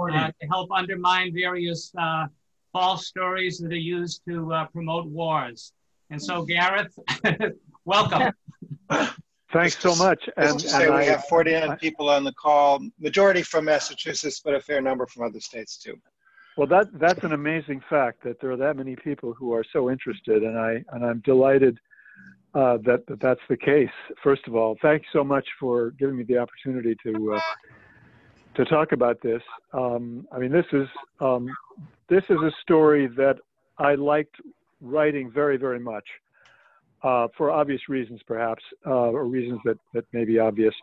to help undermine various false stories that are used to promote wars. And so, Gareth, welcome. Thanks so much. And we have 49 people on the call, majority from Massachusetts, but a fair number from other states too. Well, that's an amazing fact that there are that many people who are so interested, and I'm delighted that's the case. First of all, thanks so much for giving me the opportunity to talk about this. I mean, this is a story that I liked writing very, very much, for obvious reasons, perhaps, or reasons that may be obvious.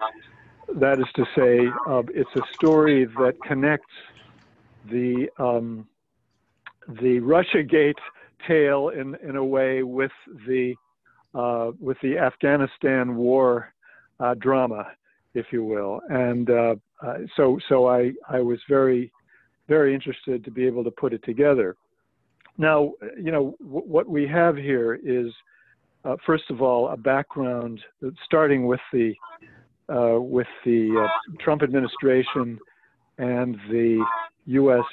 That is to say, it's a story that connects the Russiagate tale in a way with the Afghanistan war drama, if you will, and so I was very, very interested to be able to put it together. Now, you know, what we have here is, first of all, a background starting with the Trump administration and the U.S.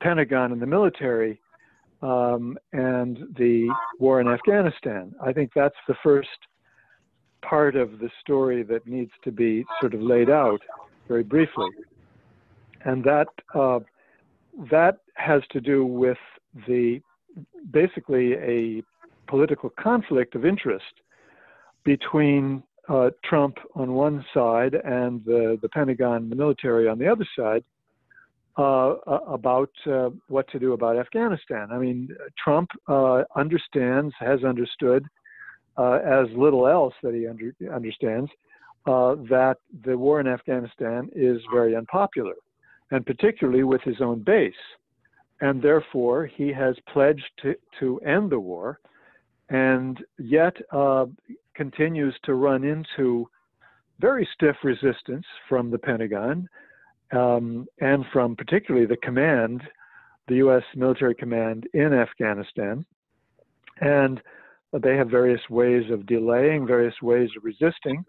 Pentagon and the military, and the war in Afghanistan. I think that's the first part of the story that needs to be sort of laid out very briefly. And that has to do with basically a political conflict of interest between Trump on one side and the Pentagon and the military on the other side, about what to do about Afghanistan. I mean, Trump has understood, as little else that he understands, that the war in Afghanistan is very unpopular, and particularly with his own base. And therefore, he has pledged to end the war, and yet continues to run into very stiff resistance from the Pentagon, and from particularly the command, the U.S. military command in Afghanistan. And they have various ways of delaying, various ways of resisting.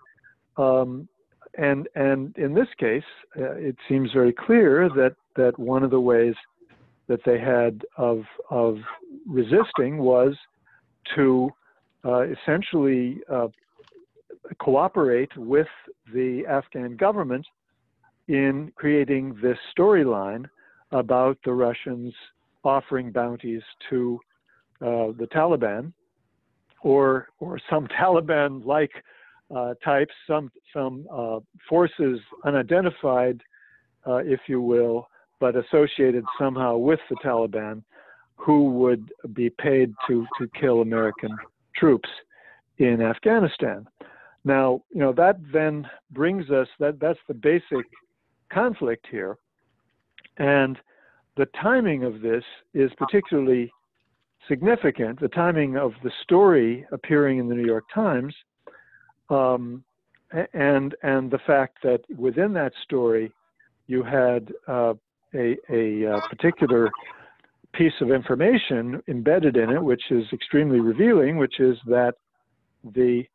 And in this case, it seems very clear that one of the ways that they had of resisting was to essentially cooperate with the Afghan government in creating this storyline about the Russians offering bounties to the Taliban, or some Taliban-like types, some forces unidentified, if you will, but associated somehow with the Taliban, who would be paid to kill American troops in Afghanistan. Now, you know, that then brings us, that's the basic conflict here. And the timing of this is particularly significant, the timing of the story appearing in the New York Times, and the fact that within that story you had a particular piece of information embedded in it, which is extremely revealing, which is that the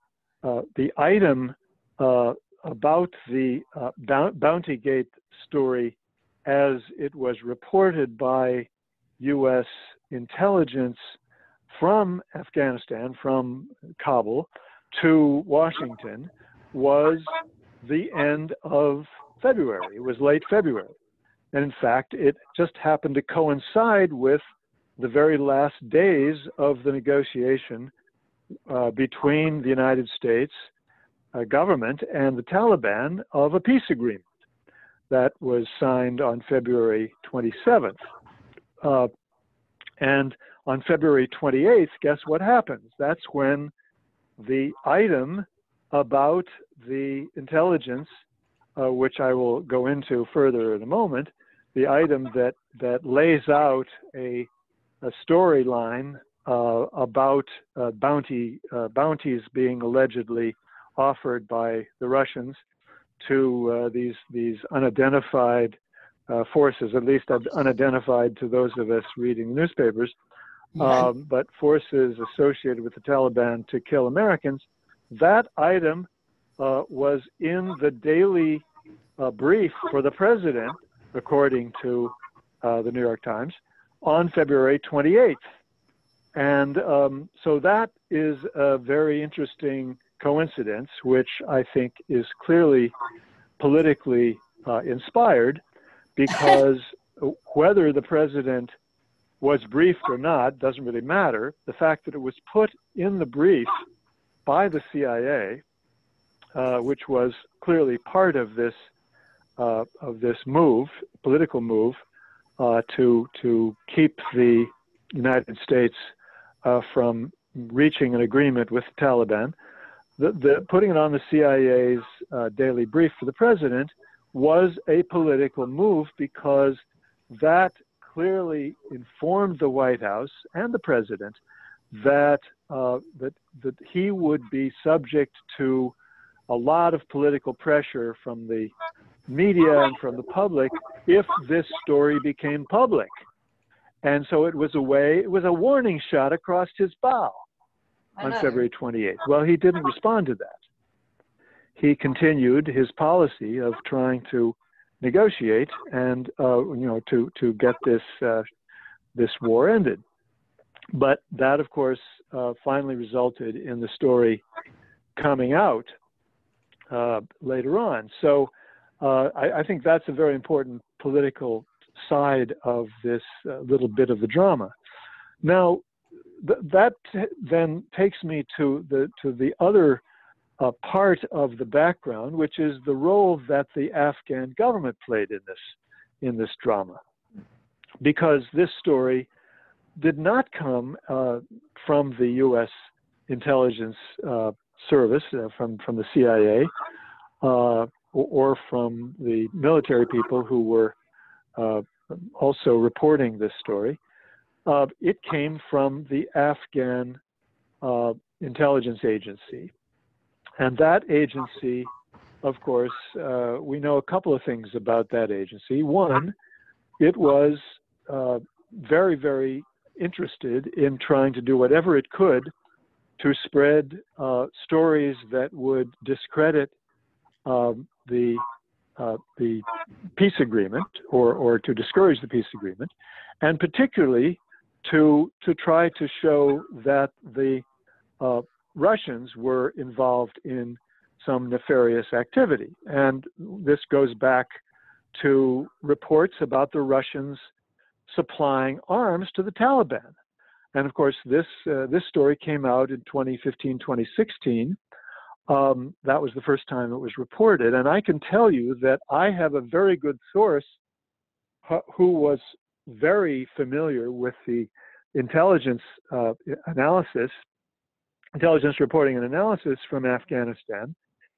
item about the Bountygate story, as it was reported by U.S. intelligence from Afghanistan, from Kabul to Washington, was the end of February. It was late February. And in fact, it just happened to coincide with the very last days of the negotiation between the United States government and the Taliban of a peace agreement that was signed on February 27th. And on February 28th, guess what happens? That's when the item about the intelligence, which I will go into further in a moment, the item that lays out a storyline about bounties being allegedly offered by the Russians to these unidentified forces, at least unidentified to those of us reading the newspapers, but forces associated with the Taliban to kill Americans. That item was in the daily brief for the president according to the New York Times, on February 28th. And so that is a very interesting coincidence, which I think is clearly politically inspired, because whether the president was briefed or not doesn't really matter. The fact that it was put in the brief by the CIA, which was clearly part of this move, political move, to keep the United States from reaching an agreement with the Taliban. The putting it on the CIA's daily brief for the president was a political move, because that clearly informed the White House and the president that that he would be subject to a lot of political pressure from the media and from the public if this story became public. And so it was a warning shot across his bow on February 28th. Well, he didn't respond to that. He continued his policy of trying to negotiate and to get this war ended. But that, of course, finally resulted in the story coming out later on. So I think that's a very important political side of this little bit of the drama. Now, that then takes me to the other part of the background, which is the role that the Afghan government played in this drama, because this story did not come from the U.S. intelligence service, from the CIA, or from the military people who were also reporting this story. It came from the Afghan intelligence agency. And that agency, of course, we know a couple of things about that agency. One, it was very, very interested in trying to do whatever it could to spread stories that would discredit the peace agreement, or to discourage the peace agreement, and particularly to try to show that the Russians were involved in some nefarious activity. And this goes back to reports about the Russians supplying arms to the Taliban. And of course, this story came out in 2015, 2016. That was the first time it was reported. And I can tell you that I have a very good source who was very familiar with the intelligence reporting and analysis from Afghanistan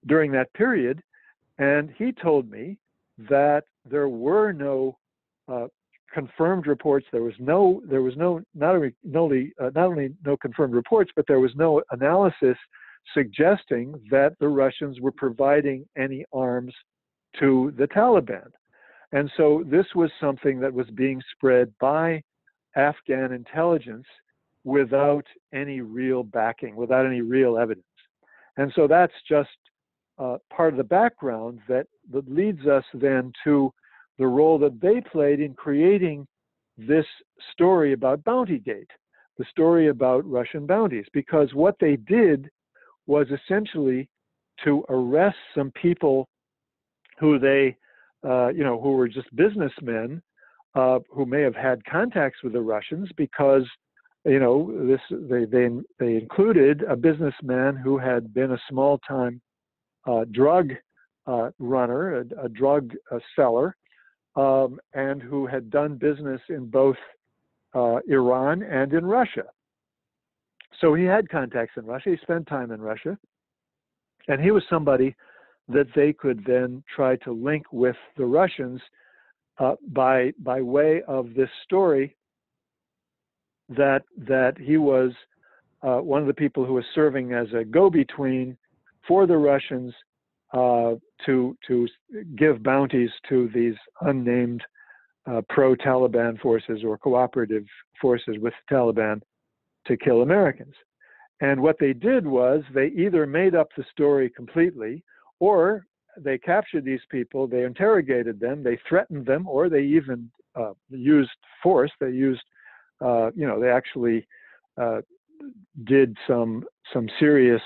during that period. And he told me that there were no confirmed reports. There was not only no confirmed reports, but there was no analysis suggesting that the Russians were providing any arms to the Taliban. And so this was something that was being spread by Afghan intelligence without any real backing, without any real evidence. And so that's just part of the background that leads us then to the role that they played in creating this story about Bountygate, the story about Russian bounties, because what they did was essentially to arrest some people who they, who were just businessmen, who may have had contacts with the Russians, because, they included a businessman who had been a small-time drug runner, a drug seller, and who had done business in both Iran and in Russia. So he had contacts in Russia. He spent time in Russia. And he was somebody that they could then try to link with the Russians by way of this story that he was one of the people who was serving as a go-between for the Russians to give bounties to these unnamed pro-Taliban forces or cooperative forces with the Taliban to kill Americans. And what they did was they either made up the story completely, or they captured these people, they interrogated them, they threatened them, or they even used force. They used, they actually did some serious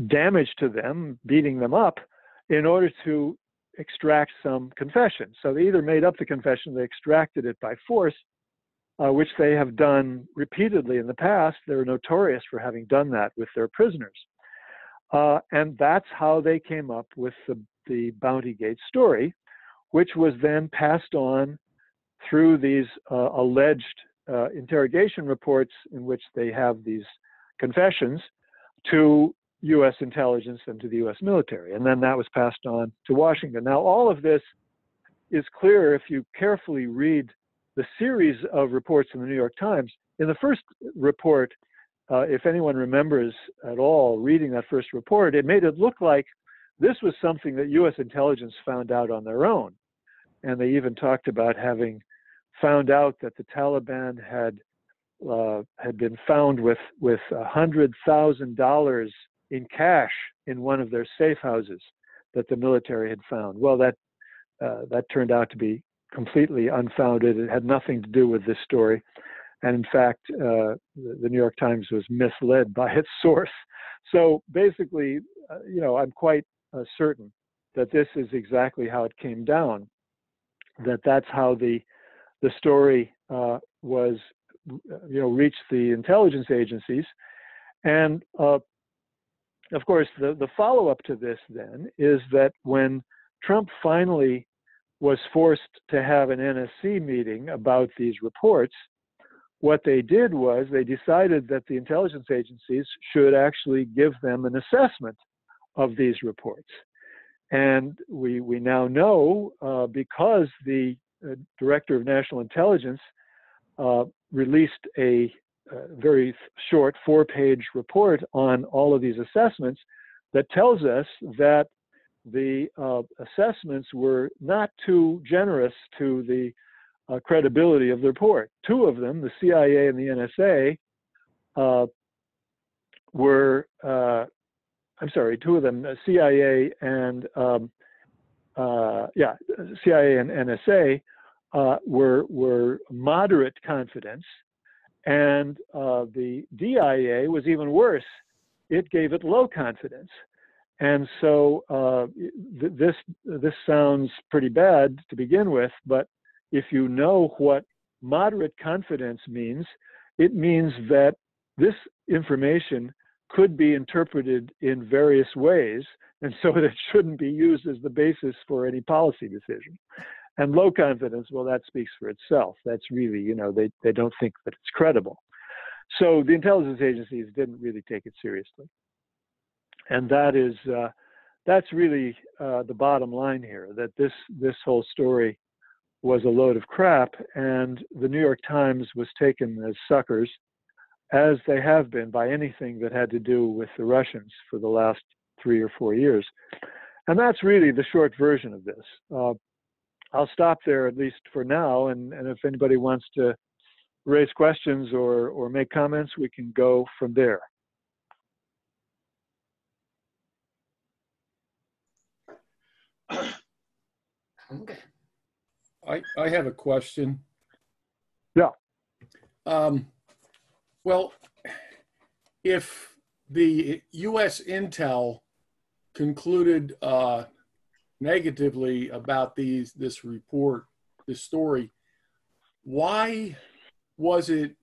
damage to them, beating them up, in order to extract some confession. So they either made up the confession, they extracted it by force, which they have done repeatedly in the past. They're notorious for having done that with their prisoners. And that's how they came up with the Bountygate story, which was then passed on through these alleged interrogation reports in which they have these confessions to U.S. intelligence and to the U.S. military. And then that was passed on to Washington. Now, all of this is clear if you carefully read the series of reports in the New York Times. In the first report, if anyone remembers at all reading that first report, it made it look like this was something that U.S. intelligence found out on their own. And they even talked about having found out that the Taliban had been found with $100,000 in cash in one of their safe houses that the military had found. Well, that turned out to be completely unfounded. It had nothing to do with this story. And in fact, the New York Times was misled by its source. So basically, I'm quite certain that this is exactly how it came down, that's how the story was, reached the intelligence agencies. And of course, the follow-up to this then is that when Trump finally was forced to have an NSC meeting about these reports, what they did was they decided that the intelligence agencies should actually give them an assessment of these reports. And we now know, because the Director of National Intelligence released a very short 4-page report on all of these assessments that tells us that the assessments were not too generous to the credibility of the report. Two of them, the CIA and the NSA, two of them, CIA and CIA and NSA were moderate confidence, and the DIA was even worse. It gave it low confidence. And so this sounds pretty bad to begin with, but if you know what moderate confidence means, it means that this information could be interpreted in various ways, and so that it shouldn't be used as the basis for any policy decision. And low confidence, well, that speaks for itself. That's really, they don't think that it's credible. So the intelligence agencies didn't really take it seriously. And that's really the bottom line here, that this whole story was a load of crap, and the New York Times was taken as suckers, as they have been by anything that had to do with the Russians for the last 3 or 4 years. And that's really the short version of this. I'll stop there, at least for now, and if anybody wants to raise questions or make comments, we can go from there. Okay. I have a question. Yeah. Well, if the U.S. intel concluded negatively about this report, this story, why was it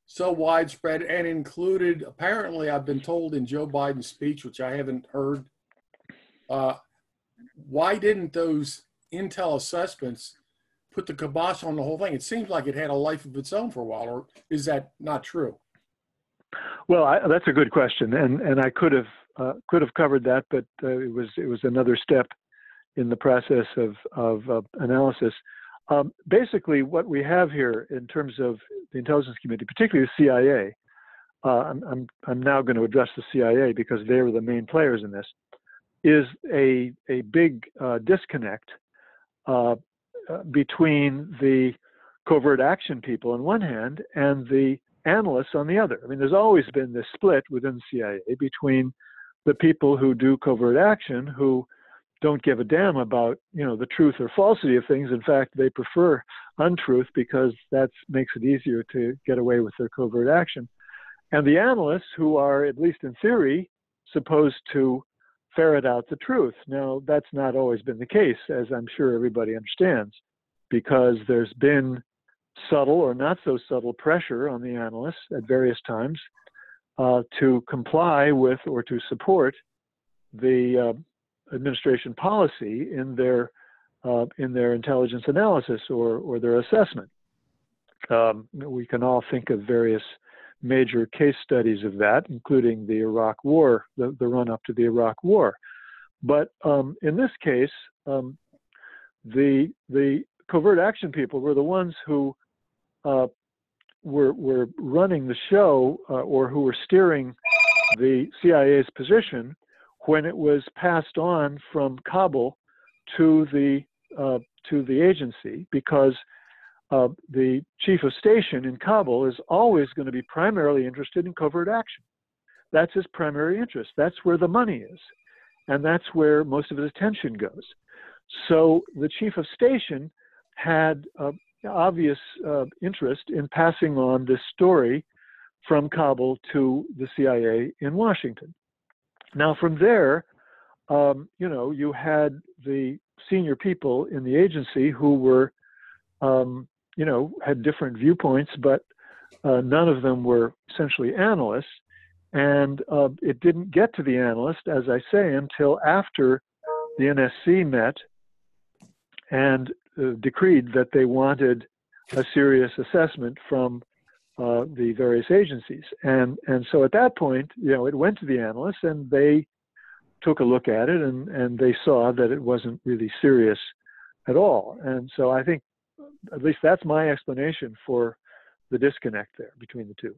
so widespread and included, apparently, I've been told, in Joe Biden's speech, which I haven't heard, why didn't those intel assessments put the kibosh on the whole thing? It seems like it had a life of its own for a while, or is that not true? Well, that's a good question, and I could have covered that, but it was another step in the process of analysis. Basically, what we have here in terms of the intelligence community, particularly the CIA, I'm now going to address the CIA because they were the main players in this, is a big disconnect between the covert action people on one hand and the analysts on the other. I mean, there's always been this split within the CIA between the people who do covert action, who don't give a damn about, the truth or falsity of things. In fact, they prefer untruth because that makes it easier to get away with their covert action. And the analysts, who are, at least in theory, supposed to ferret out the truth. Now, that's not always been the case, as I'm sure everybody understands, because there's been subtle or not so subtle pressure on the analysts at various times to comply with or to support the administration policy in their intelligence analysis or their assessment. We can all think of various major case studies of that, including the Iraq War, the run-up to the Iraq War. But in this case, the covert action people were the ones who were running the show or who were steering the CIA's position when it was passed on from Kabul to the agency, because the chief of station in Kabul is always going to be primarily interested in covert action. That's his primary interest. That's where the money is, and that's where most of his attention goes. So the chief of station had obvious interest in passing on this story from Kabul to the CIA in Washington. Now, from there, you had the senior people in the agency who were, had different viewpoints, but none of them were essentially analysts. And it didn't get to the analyst, as I say, until after the NSC met and decreed that they wanted a serious assessment from the various agencies. And so at that point, it went to the analysts, and they took a look at it, and they saw that it wasn't really serious at all. And so I think, at least that's my explanation for the disconnect there between the two.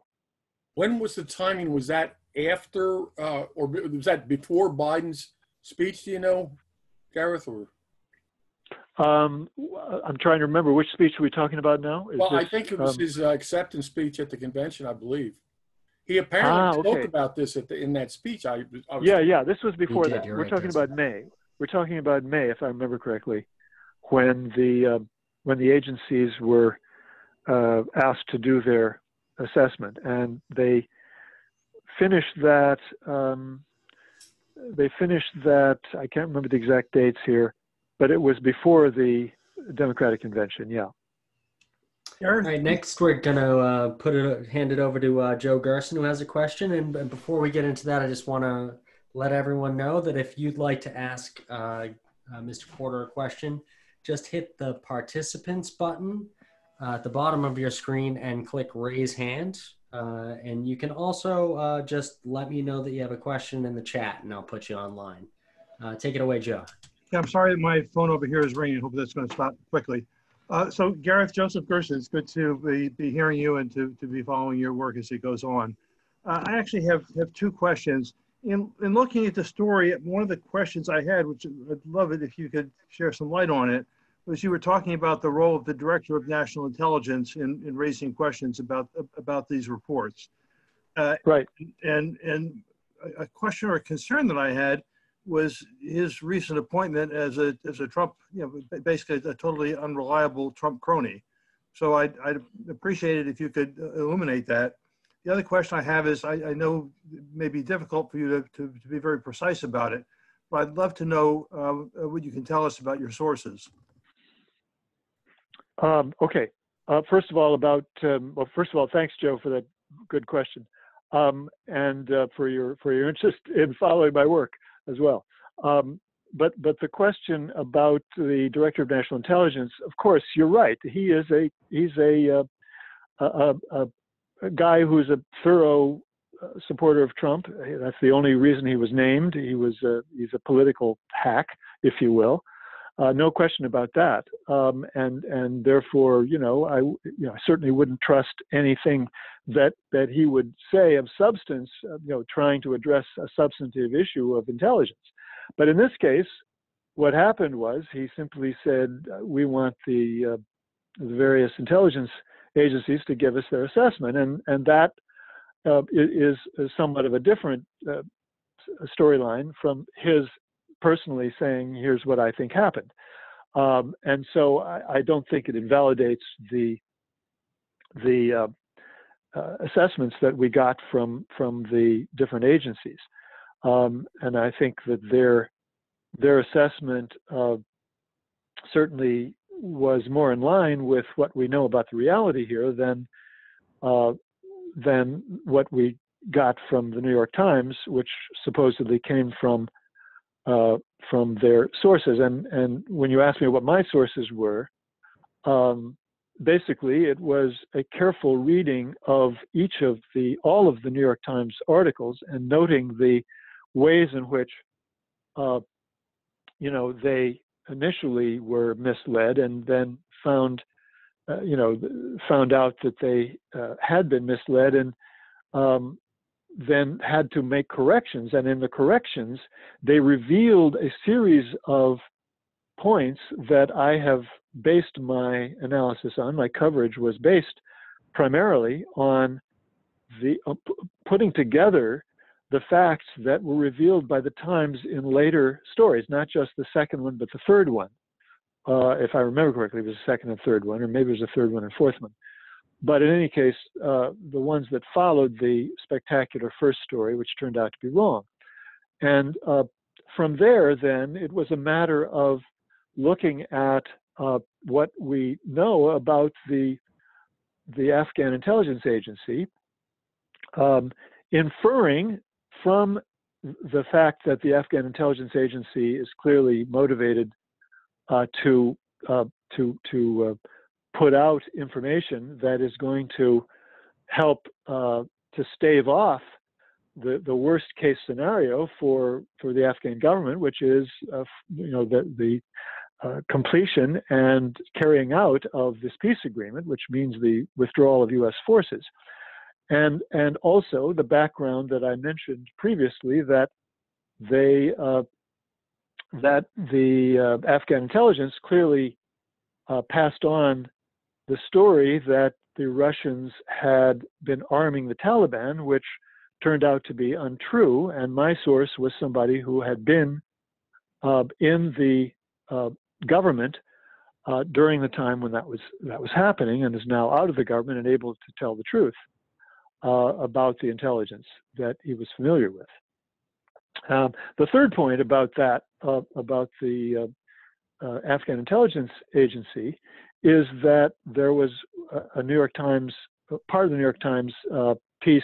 When was the timing? Was that after or was that before Biden's speech? Do you know, Gareth? Or I'm trying to remember, which speech are we talking about now? I think it was his acceptance speech at the convention, I believe. He apparently spoke about this in that speech. Yeah. This was before that. We're talking about May. We're talking about May, if I remember correctly, when the agencies were asked to do their assessment, and they finished that. I can't remember the exact dates here, but it was before the Democratic convention. Yeah. All right, next we're going to hand it over to Joe Gerson, who has a question. And before we get into that, I just want to let everyone know that if you'd like to ask Mr. Porter a question, just hit the participants button at the bottom of your screen and click raise hand. And you can also just let me know that you have a question in the chat, and I'll put you online. Take it away, Joe. Yeah, I'm sorry that my phone over here is ringing. I hope that's going to stop quickly. So Gareth Joseph Gerson, it's good to be hearing you and to be following your work as it goes on. I actually have two questions. In looking at the story, one of the questions I had, which I'd love it if you could share some light on it, was you were talking about the role of the Director of National Intelligence in raising questions about these reports. Right. And a question or a concern that I had was his recent appointment as a Trump, basically a totally unreliable Trump crony. So I'd appreciate it if you could illuminate that. The other question I have is, I know it may be difficult for you to be very precise about it, but I'd love to know what you can tell us about your sources. Okay. First of all, thanks, Joe, for that good question, and for your interest in following my work as well. But the question about the Director of National Intelligence, of course, you're right. He's a guy who's a thorough supporter of Trump. That's the only reason he was named. He's a political hack, if you will. No question about that. And therefore, I certainly wouldn't trust anything that he would say of substance, trying to address a substantive issue of intelligence. But in this case, what happened was he simply said, we want the various intelligence agencies to give us their assessment. And that is somewhat of a different storyline from his personally saying, here's what I think happened. And so I don't think it invalidates the assessments that we got from the different agencies. And I think that their assessment certainly was more in line with what we know about the reality here than what we got from the New York Times, which supposedly came from their sources. And when you ask me what my sources were, basically it was a careful reading of all of the New York Times articles and noting the ways in which they initially were misled and then found out that they had been misled and then had to make corrections. And in the corrections, they revealed a series of points that I have based my analysis on. My coverage was based primarily on the putting together the facts that were revealed by the Times in later stories, not just the second one, but the third one. If I remember correctly, it was the second and third one, or maybe it was the third one and fourth one. But in any case, the ones that followed the spectacular first story, which turned out to be wrong. And from there, then, it was a matter of looking at what we know about the Afghan intelligence agency, inferring from the fact that the Afghan intelligence agency is clearly motivated to put out information that is going to help to stave off the worst case scenario for the Afghan government, which is the completion and carrying out of this peace agreement, which means the withdrawal of U.S. forces. And also the background that I mentioned previously, that the Afghan intelligence clearly passed on the story that the Russians had been arming the Taliban, which turned out to be untrue. And my source was somebody who had been in the government during the time when that was happening, and is now out of the government and able to tell the truth about the intelligence that he was familiar with. The third point about that, about the Afghan intelligence agency, is that there was a New York Times, part of the New York Times piece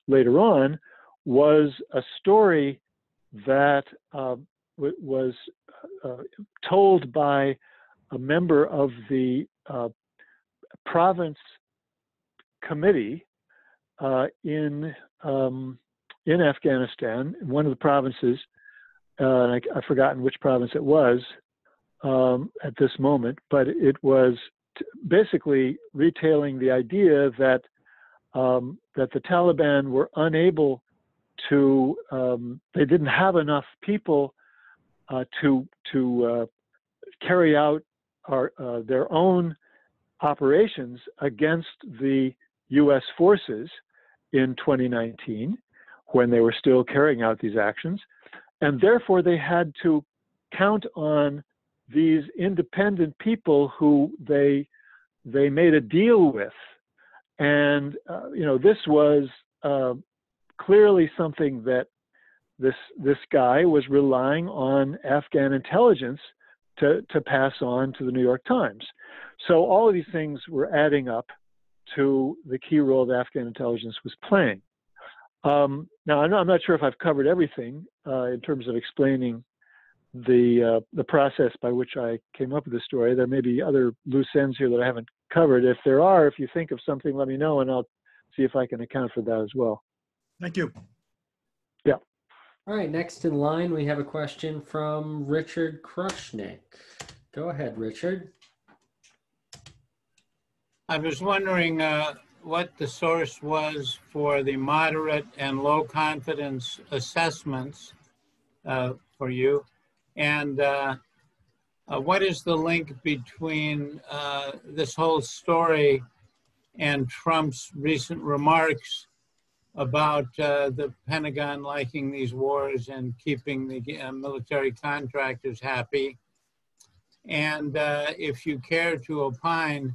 later on was a story that was told by a member of the province committee in Afghanistan, one of the provinces. I've forgotten which province it was at this moment, but it was basically retailing the idea that the Taliban were unable to, they didn't have enough people to carry out their own operations against the U.S. forces in 2019, when they were still carrying out these actions. And therefore they had to count on these independent people who they made a deal with. And, this was clearly something that this guy was relying on Afghan intelligence to pass on to the New York Times. So all of these things were adding up to the key role that Afghan intelligence was playing. Now, I'm not sure if I've covered everything in terms of explaining the process by which I came up with this story. There may be other loose ends here that I haven't covered. If there are, if you think of something, let me know, and I'll see if I can account for that as well. Thank you. Yeah. All right, next in line, we have a question from Richard Krushnick. Go ahead, Richard. I was wondering what the source was for the moderate and low confidence assessments for you, and what is the link between this whole story and Trump's recent remarks about the Pentagon liking these wars and keeping the military contractors happy. And if you care to opine,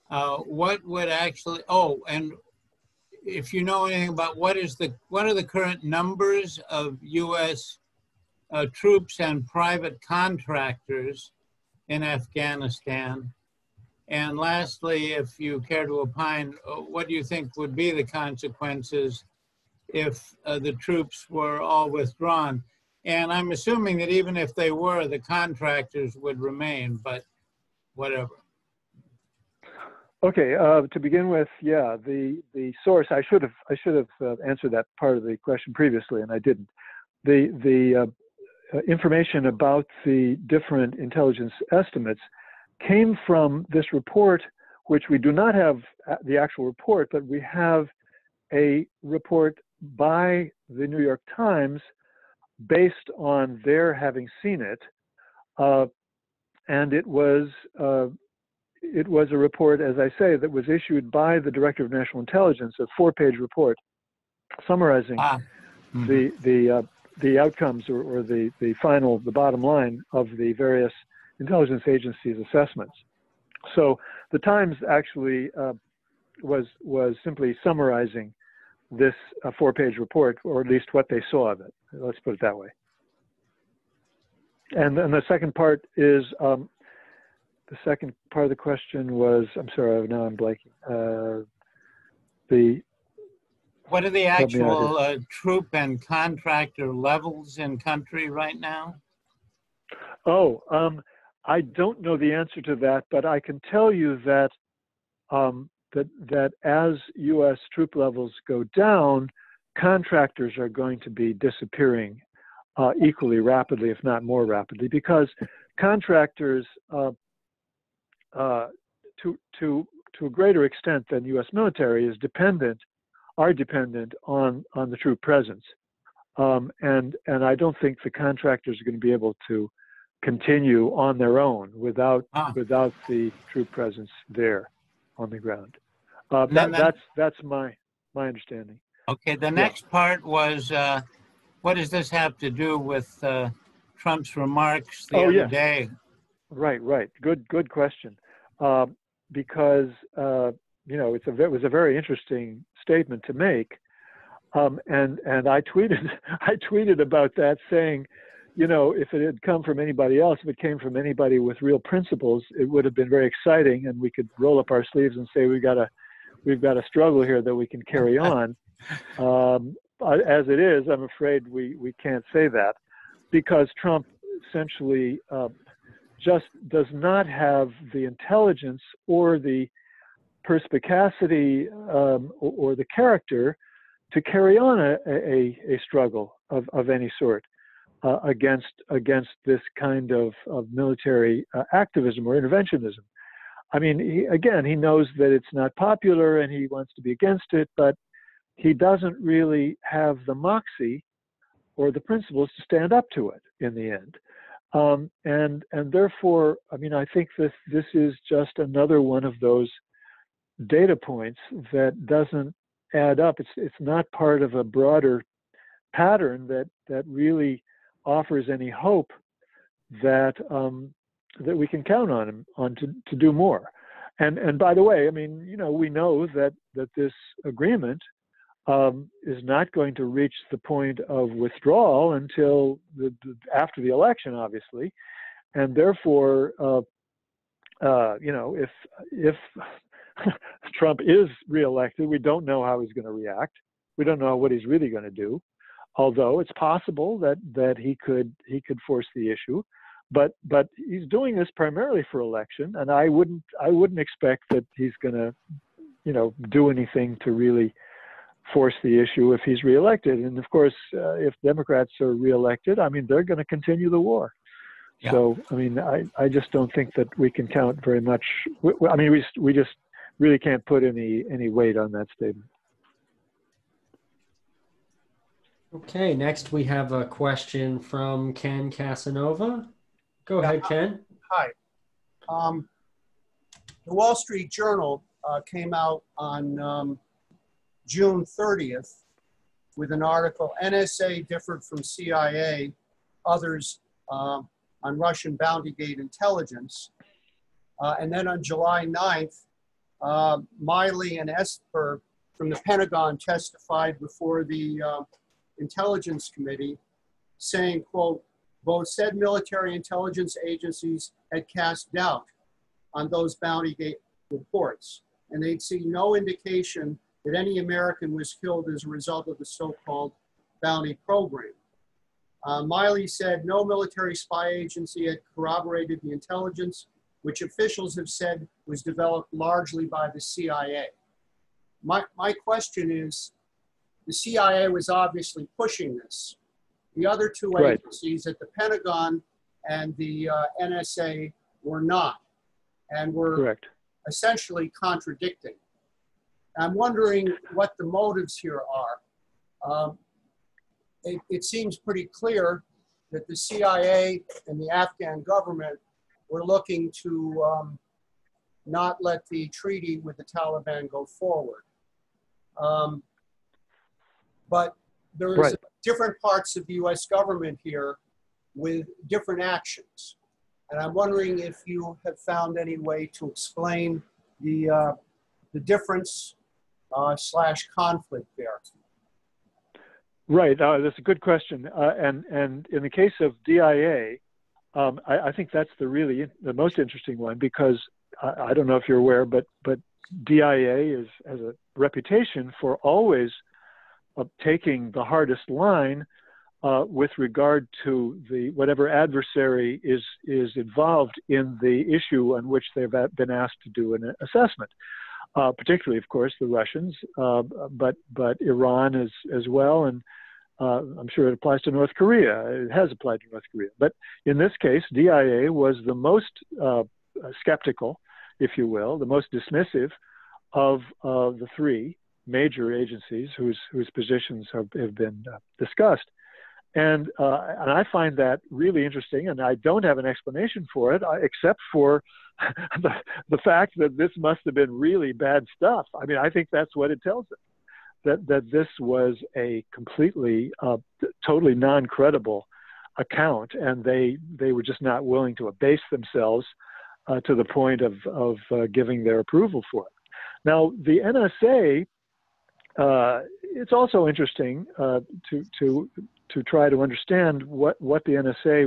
what would actually, and if you know anything about what are the current numbers of U.S. Troops and private contractors in Afghanistan? And lastly, if you care to opine, what do you think would be the consequences if the troops were all withdrawn? And I'm assuming that even if they were, the contractors would remain, but whatever. Okay, to begin with, yeah, the source, I should have answered that part of the question previously, and I didn't. The information about the different intelligence estimates came from this report, which we do not have the actual report, but we have a report by the New York Times based on their having seen it, and it was a report, as I say, that was issued by the Director of National Intelligence, a 4-page report summarizing the outcomes or the bottom line of the various intelligence agencies' assessments. So the Times actually was simply summarizing this 4-page report, or at least what they saw of it. Let's put it that way. And then the second part is, the second part of the question was, I'm sorry, now I'm blanking. What are the actual troop and contractor levels in country right now? Oh, I don't know the answer to that, but I can tell you that that as U.S. troop levels go down, contractors are going to be disappearing equally rapidly, if not more rapidly, because contractors, to a greater extent than U.S. military, are dependent on the troop presence, and I don't think the contractors are going to be able to continue on their own without the troop presence there on the ground. That's my understanding. Okay. The next part was, what does this have to do with Trump's remarks the other day? Right. Good question. Because it was a very interesting statement to make, and I tweeted about that, saying, if it had come from anybody else, if it came from anybody with real principles, it would have been very exciting, and we could roll up our sleeves and say we've got a struggle here that we can carry on. As it is, I'm afraid we can't say that, because Trump essentially just does not have the intelligence or the perspicacity or the character to carry on a struggle of any sort against this kind of military activism or interventionism. I mean, he knows that it's not popular and he wants to be against it, but he doesn't really have the moxie or the principles to stand up to it in the end. And therefore, I mean, I think this is just another one of those data points that doesn't add up. It's not part of a broader pattern that really offers any hope that that we can count on him to do more. And by the way, I mean, we know that this agreement is not going to reach the point of withdrawal until after the election, obviously, and therefore, if Trump is reelected, we don't know how he's going to react. We don't know what he's really going to do. Although it's possible that he could force the issue, but he's doing this primarily for election, and I wouldn't expect that he's going to do anything to really force the issue if he's reelected. And of course, if Democrats are reelected, I mean, they're going to continue the war. Yeah. So I mean, I just don't think that we can count very much. I mean, we just really can't put any weight on that statement. Okay, next we have a question from Ken Casanova. Go ahead, Ken. Hi. The Wall Street Journal came out on June 30th with an article, NSA differed from CIA, others on Russian bounty gate intelligence. And then on July 9th, Miley and Esper from the Pentagon testified before the Intelligence Committee saying, quote, both said military intelligence agencies had cast doubt on those bounty gate reports, and they'd seen no indication that any American was killed as a result of the so-called bounty program. Miley said no military spy agency had corroborated the intelligence, which officials have said was developed largely by the CIA. My question is, the CIA was obviously pushing this. The other two agencies at the Pentagon and the NSA were not, and were essentially contradicting. I'm wondering what the motives here are. It seems pretty clear that the CIA and the Afghan government were looking to not let the treaty with the Taliban go forward. But there's different parts of the US government here with different actions. And I'm wondering if you have found any way to explain the difference slash conflict there. Right, that's a good question. And in the case of DIA, I think that's the most interesting one, because I don't know if you're aware, but DIA has a reputation for always taking the hardest line with regard to whatever adversary is involved in the issue on which they've been asked to do an assessment. Particularly, of course, the Russians, but Iran as well, and I'm sure it applies to North Korea. It has applied to North Korea. But in this case, DIA was the most skeptical, if you will, the most dismissive of the three major agencies whose positions have been discussed. And I find that really interesting, and I don't have an explanation for it, except for the fact that this must have been really bad stuff. I mean, I think that's what it tells us, that this was a completely, totally non-credible account, and they were just not willing to abase themselves to the point of giving their approval for it. Now, the NSA, it's also interesting to try to understand what the NSA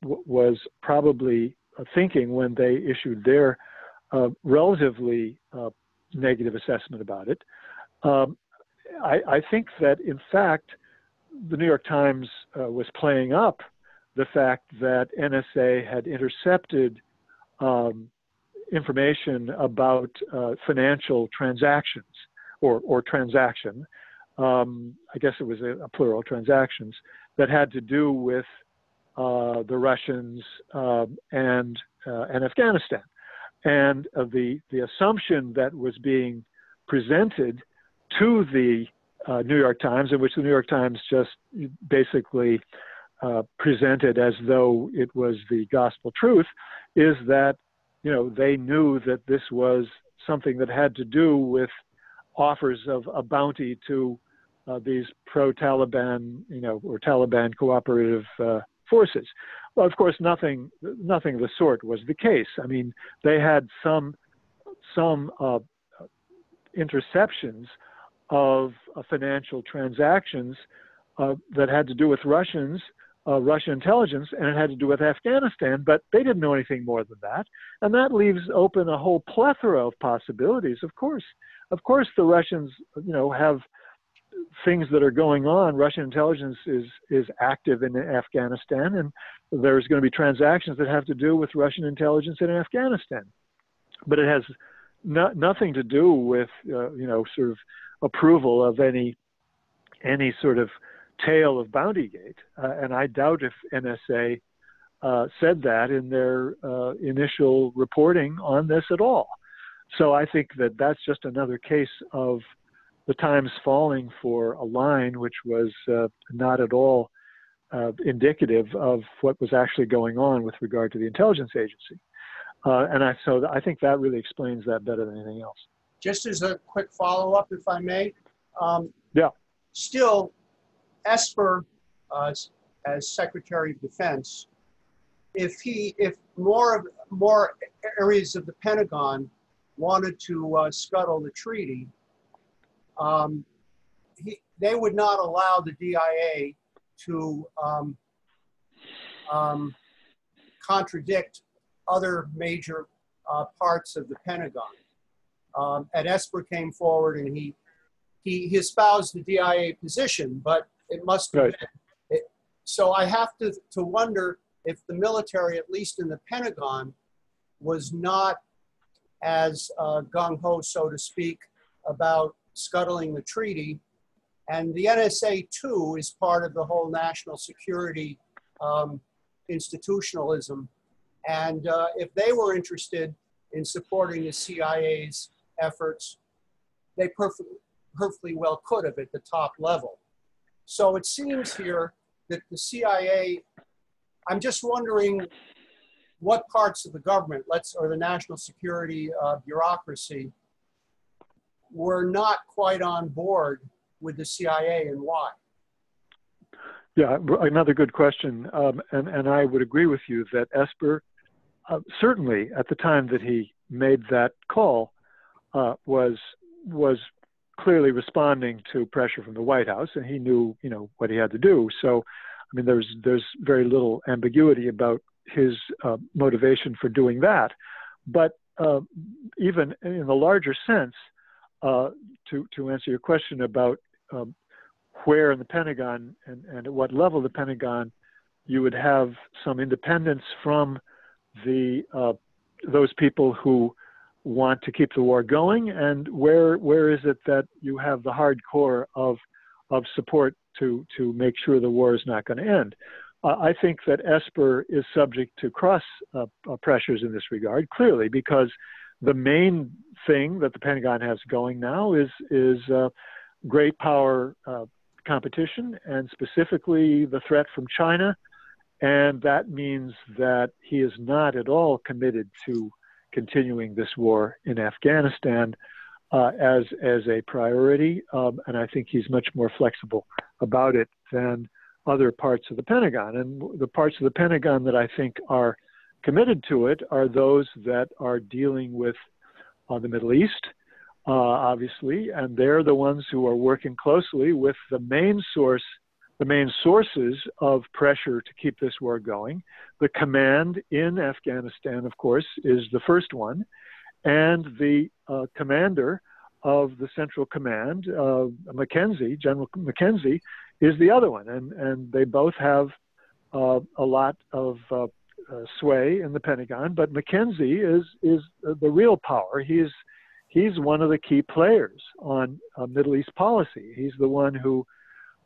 was probably thinking when they issued their relatively negative assessment about it. I think that, in fact, the New York Times was playing up the fact that NSA had intercepted information about financial transactions or transaction. I guess it was a plural, transactions, that had to do with the Russians and Afghanistan. And the assumption that was being presented to the New York Times, in which the New York Times just basically presented as though it was the gospel truth, is that, you know, they knew that this was something that had to do with offers of a bounty to these pro-Taliban, you know, or Taliban cooperative forces. Well, of course, nothing of the sort was the case. I mean, they had some interceptions of financial transactions that had to do with Russian intelligence, and it had to do with Afghanistan, but they didn't know anything more than that. And that leaves open a whole plethora of possibilities. Of course, the Russians, you know, have things that are going on. Russian intelligence is active in Afghanistan, and there's going to be transactions that have to do with Russian intelligence in Afghanistan. But it has nothing to do with, you know, sort of approval of any sort of tale of Bountygate. And I doubt if NSA said that in their initial reporting on this at all. So I think that that's just another case of the Times falling for a line which was not at all indicative of what was actually going on with regard to the intelligence agency. So I think that really explains that better than anything else. Just as a quick follow-up, if I may. Yeah. Still, Esper, as Secretary of Defense, if more areas of the Pentagon wanted to scuttle the treaty, they would not allow the DIA to contradict other major parts of the Pentagon. And Esper came forward and he espoused the DIA position, but it must have been. So I have to wonder if the military, at least in the Pentagon, was not as gung-ho, so to speak, about scuttling the treaty. And the NSA, too, is part of the whole national security institutionalism. And if they were interested in supporting the CIA's efforts, they perfectly well could have at the top level. So it seems here that the CIA, I'm just wondering what parts of the government, or the national security bureaucracy, were not quite on board with the CIA and why? Yeah, another good question. And I would agree with you that Esper, certainly at the time that he made that call, was clearly responding to pressure from the White House, and he knew, what he had to do. So, I mean, there's very little ambiguity about his motivation for doing that. But even in the larger sense, to answer your question about where in the Pentagon and at what level of the Pentagon you would have some independence from those people who want to keep the war going, and where is it that you have the hardcore of support to make sure the war is not going to end. I think that Esper is subject to cross pressures in this regard, clearly, because the main thing that the Pentagon has going now is great power competition, and specifically the threat from China. And that means that he is not at all committed to continuing this war in Afghanistan as a priority. And I think he's much more flexible about it than other parts of the Pentagon. And the parts of the Pentagon that I think are committed to it are those that are dealing with the Middle East, obviously, and they're the ones who are working closely with the main sources of pressure to keep this war going. The command in Afghanistan, of course, is the first one, and the commander of the Central Command, General McKenzie, is the other one, and they both have a lot of sway in the Pentagon. But McKenzie is the real power. He's one of the key players on Middle East policy. He's the one who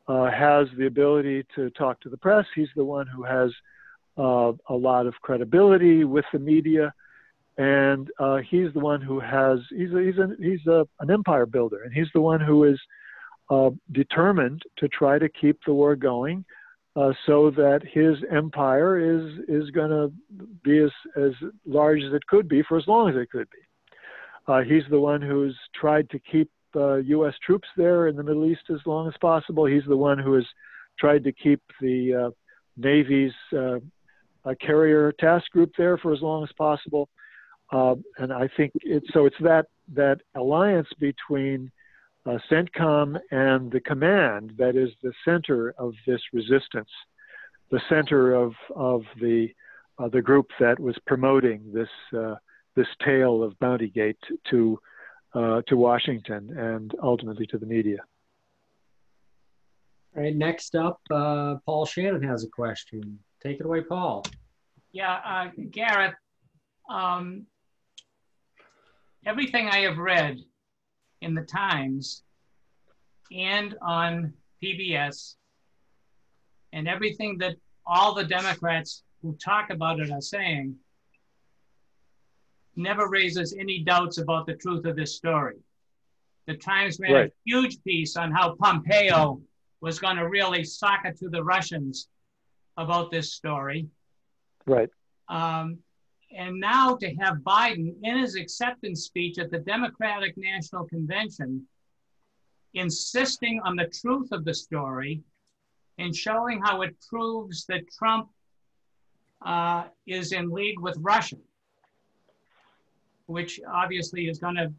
has the ability to talk to the press. He's the one who has a lot of credibility with the media, and he's the one who has. He's an empire builder, and he's the one who is determined to try to keep the war going, so that his empire is going to be as large as it could be for as long as it could be. He's the one who's tried to keep U.S. troops there in the Middle East as long as possible. He's the one who has tried to keep the Navy's carrier task group there for as long as possible. And I think it's that alliance between CENTCOM and the command that is the center of this resistance, the center of the group that was promoting this tale of Bountygate to Washington and ultimately to the media. All right, next up, Paul Shannon has a question. Take it away, Paul. Yeah, Gareth, everything I have read in the Times and on PBS, and everything that all the Democrats who talk about it are saying, never raises any doubts about the truth of this story. The Times ran a huge piece on how Pompeo was going to really sock it to the Russians about this story. Right. And now to have Biden in his acceptance speech at the Democratic National Convention insisting on the truth of the story and showing how it proves that Trump is in league with Russia, which obviously is going to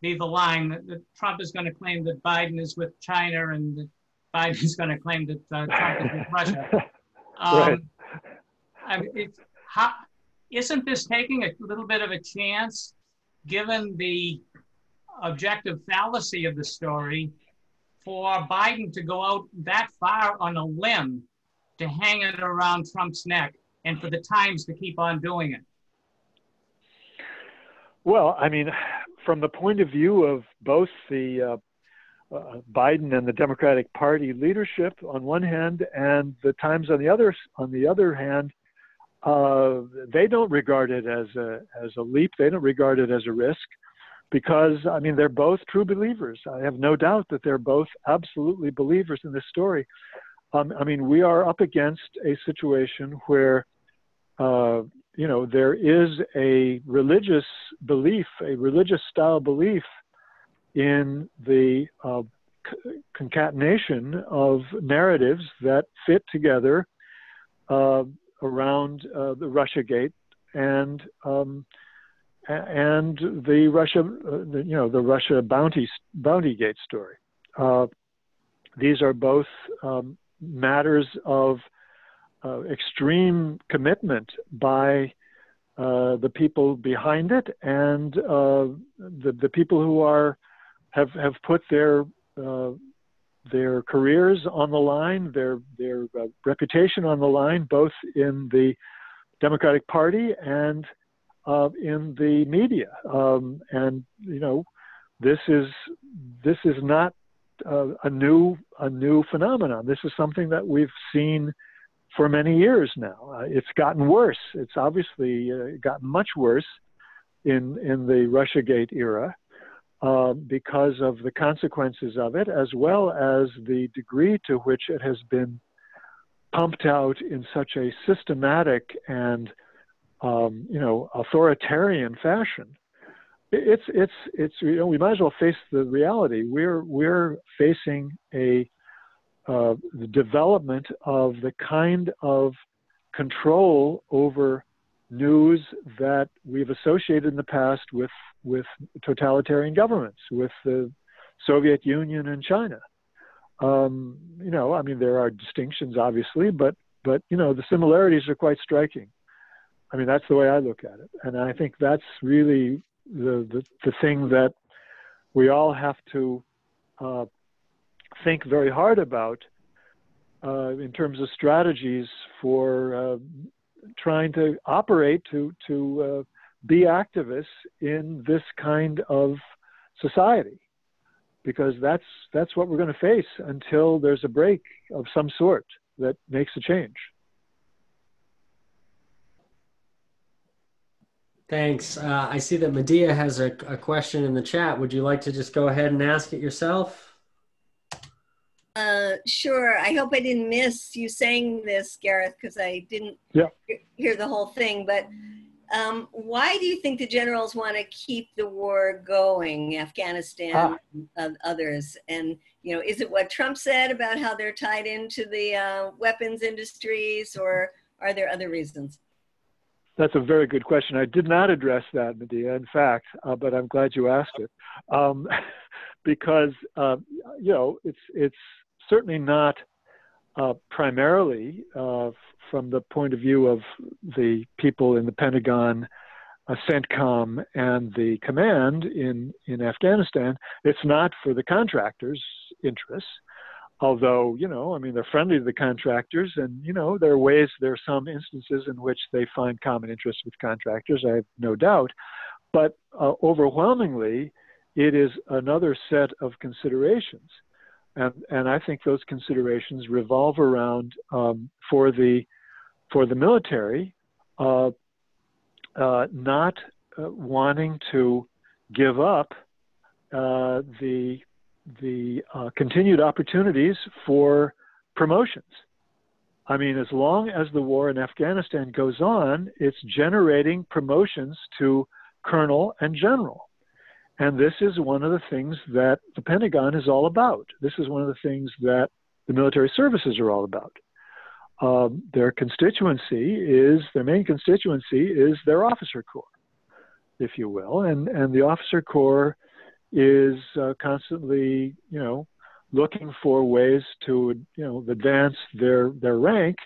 be the line that Trump is going to claim that Biden is with China and that Biden is going to claim that Trump is with Russia. Right. I mean, isn't this taking a little bit of a chance, given the objective fallacy of the story, for Biden to go out that far on a limb to hang it around Trump's neck and for the Times to keep on doing it? Well, I mean, from the point of view of both the Biden and the Democratic Party leadership on one hand, and the Times on the other hand, they don't regard it as a leap. They don't regard it as a risk, because I mean they're both true believers. I have no doubt that they're both absolutely believers in this story. I mean, we are up against a situation where there is a religious belief, a religious style belief in the concatenation of narratives that fit together around the Russiagate and the Russia Bountygate story. These are both matters of extreme commitment by the people behind it, and the people who have put their careers on the line, their reputation on the line, both in the Democratic Party and in the media. And this is not a new phenomenon. This is something that we've seen for many years now. It's gotten worse. It's obviously gotten much worse in the Russiagate era because of the consequences of it, as well as the degree to which it has been pumped out in such a systematic and authoritarian fashion. We might as well face the reality. We're facing the development of the kind of control over news that we've associated in the past with totalitarian governments, with the Soviet Union and China. I mean, there are distinctions, obviously, but the similarities are quite striking. I mean, that's the way I look at it. And I think that's really the thing that we all have to think very hard about in terms of strategies for trying to operate to be activists in this kind of society, because that's what we're going to face until there's a break of some sort that makes a change. Thanks. I see that Medea has a question in the chat. Would you like to just go ahead and ask it yourself? Sure. I hope I didn't miss you saying this, Gareth, because I didn't hear the whole thing. But why do you think the generals want to keep the war going, Afghanistan and others? And, is it what Trump said about how they're tied into the weapons industries, or are there other reasons? That's a very good question. I did not address that, Medea, in fact, but I'm glad you asked it. Because, it's certainly not primarily from the point of view of the people in the Pentagon, CENTCOM, and the command in Afghanistan. It's not for the contractors' interests. Although, I mean, they're friendly to the contractors, and, there are some instances in which they find common interests with contractors, I have no doubt. But overwhelmingly, it is another set of considerations. And I think those considerations revolve around, for the military, not wanting to give up the continued opportunities for promotions. I mean, as long as the war in Afghanistan goes on, it's generating promotions to colonel and general. And this is one of the things that the Pentagon is all about. This is one of the things that the military services are all about. Their main constituency is their officer corps, if you will. And the officer corps is constantly, looking for ways to, advance their rank.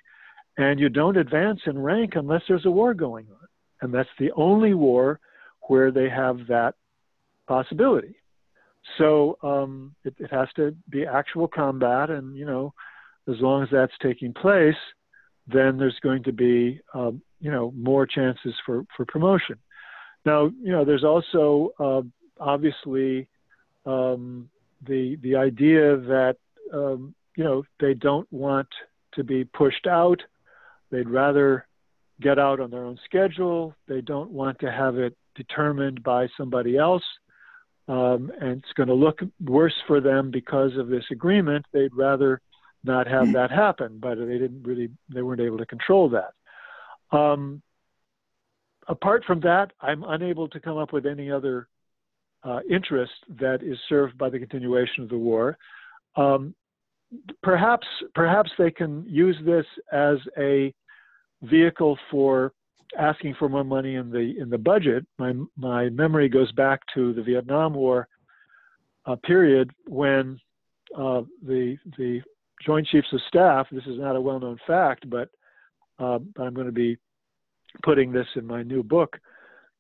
And you don't advance in rank unless there's a war going on. And that's the only war where they have that possibility. So it has to be actual combat, and as long as that's taking place, then there's going to be more chances for promotion. Now there's also obviously the idea that they don't want to be pushed out. They'd rather get out on their own schedule. They don't want to have it determined by somebody else. And it's going to look worse for them because of this agreement. They'd rather not have that happen, but they weren't able to control that. Apart from that, I'm unable to come up with any other interest that is served by the continuation of the war. Perhaps they can use this as a vehicle for asking for more money in the budget. My memory goes back to the Vietnam War period when the Joint Chiefs of Staff, this is not a well-known fact, but I'm going to be putting this in my new book.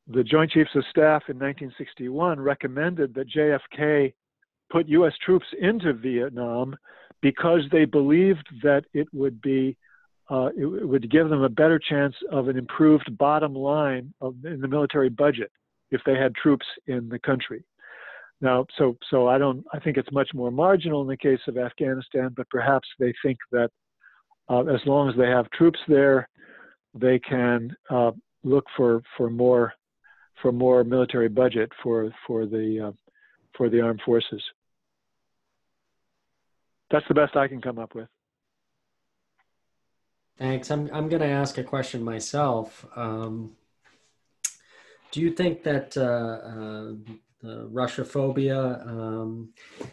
The Joint Chiefs of Staff in 1961 recommended that JFK put U.S. troops into Vietnam because they believed that it would give them a better chance of an improved bottom line in the military budget if they had troops in the country. Now, so I think it's much more marginal in the case of Afghanistan, but perhaps they think that as long as they have troops there, they can look for more military budget for the armed forces. That's the best I can come up with. Thanks. I'm going to ask a question myself. Do you think that the Russophobia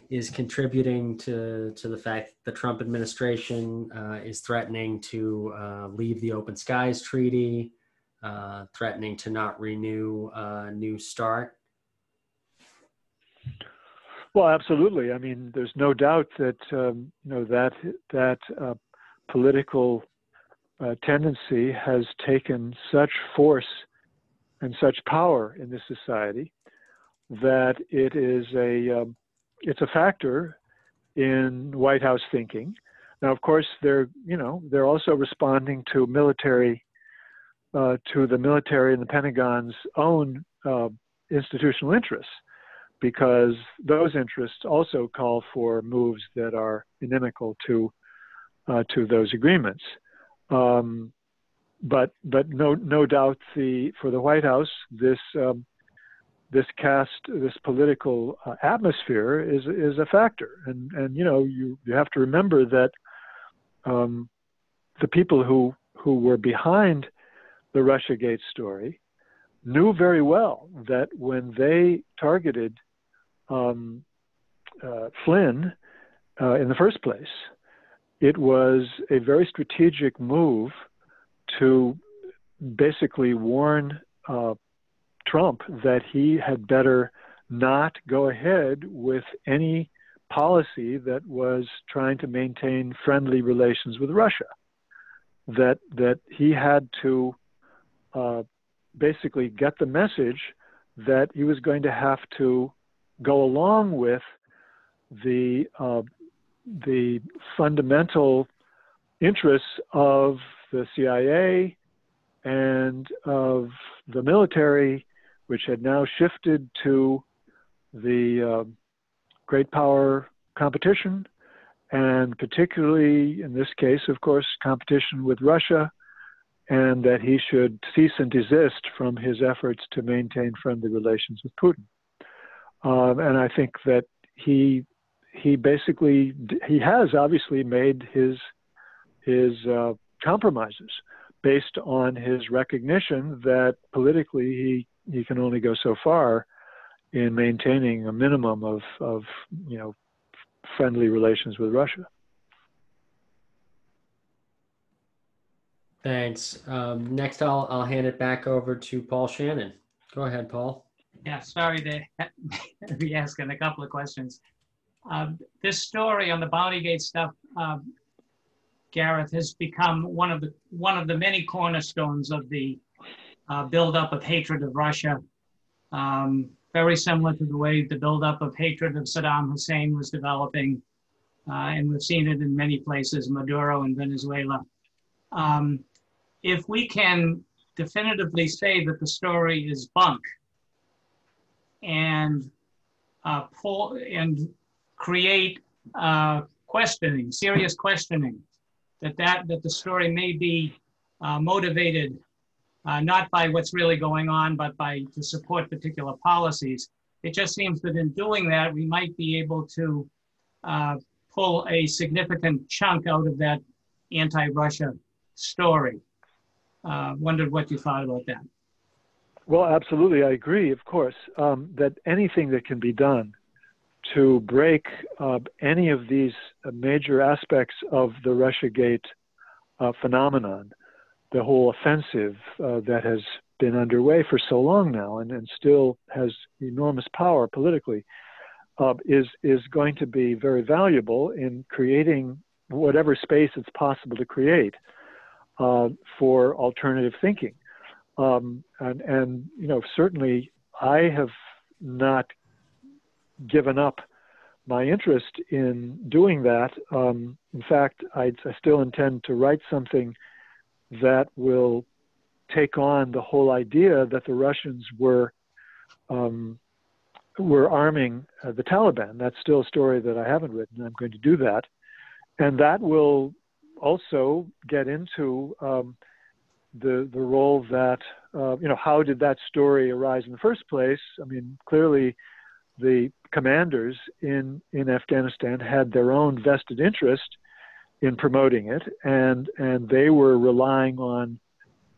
is contributing to the fact that the Trump administration is threatening to leave the Open Skies Treaty, threatening to not renew New START? Well, absolutely. I mean, there's no doubt that that political tendency has taken such force and such power in this society that it's a factor in White House thinking. Now, of course, they're also responding to the military and the Pentagon's own institutional interests, because those interests also call for moves that are inimical to those agreements. But no doubt for the White House, this political atmosphere is a factor, and you have to remember that the people who were behind the Russiagate story knew very well that when they targeted Flynn in the first place, it was a very strategic move to basically warn Trump that he had better not go ahead with any policy that was trying to maintain friendly relations with Russia. That he had to basically get the message that he was going to have to go along with the fundamental interests of the CIA and of the military, which had now shifted to the great power competition, and particularly in this case, of course, competition with Russia, and that he should cease and desist from his efforts to maintain friendly relations with Putin. And I think that he has obviously made his compromises based on his recognition that politically he can only go so far in maintaining a minimum of friendly relations with Russia. Thanks. Next, I'll hand it back over to Paul Shannon. Go ahead, Paul. Yeah, sorry to be asking a couple of questions. This story on the Bountygate stuff, Gareth, has become one of the many cornerstones of the buildup of hatred of Russia. Very similar to the way the buildup of hatred of Saddam Hussein was developing, and we've seen it in many places, Maduro in Venezuela. If we can definitively say that the story is bunk and create questioning, serious questioning, that the story may be motivated not by what's really going on, but to support particular policies. It just seems that in doing that, we might be able to pull a significant chunk out of that anti-Russia story. Wondered what you thought about that. Well, absolutely, I agree, of course, that anything that can be done to break any of these major aspects of the Russiagate phenomenon, the whole offensive that has been underway for so long now and still has enormous power politically, is going to be very valuable in creating whatever space it's possible to create for alternative thinking. And certainly I have not given up my interest in doing that. In fact, I still intend to write something that will take on the whole idea that the Russians were arming the Taliban. That's still a story that I haven't written. I'm going to do that. And that will also get into the role that, how did that story arise in the first place? I mean, clearly the commanders in Afghanistan had their own vested interest in promoting it, and they were relying on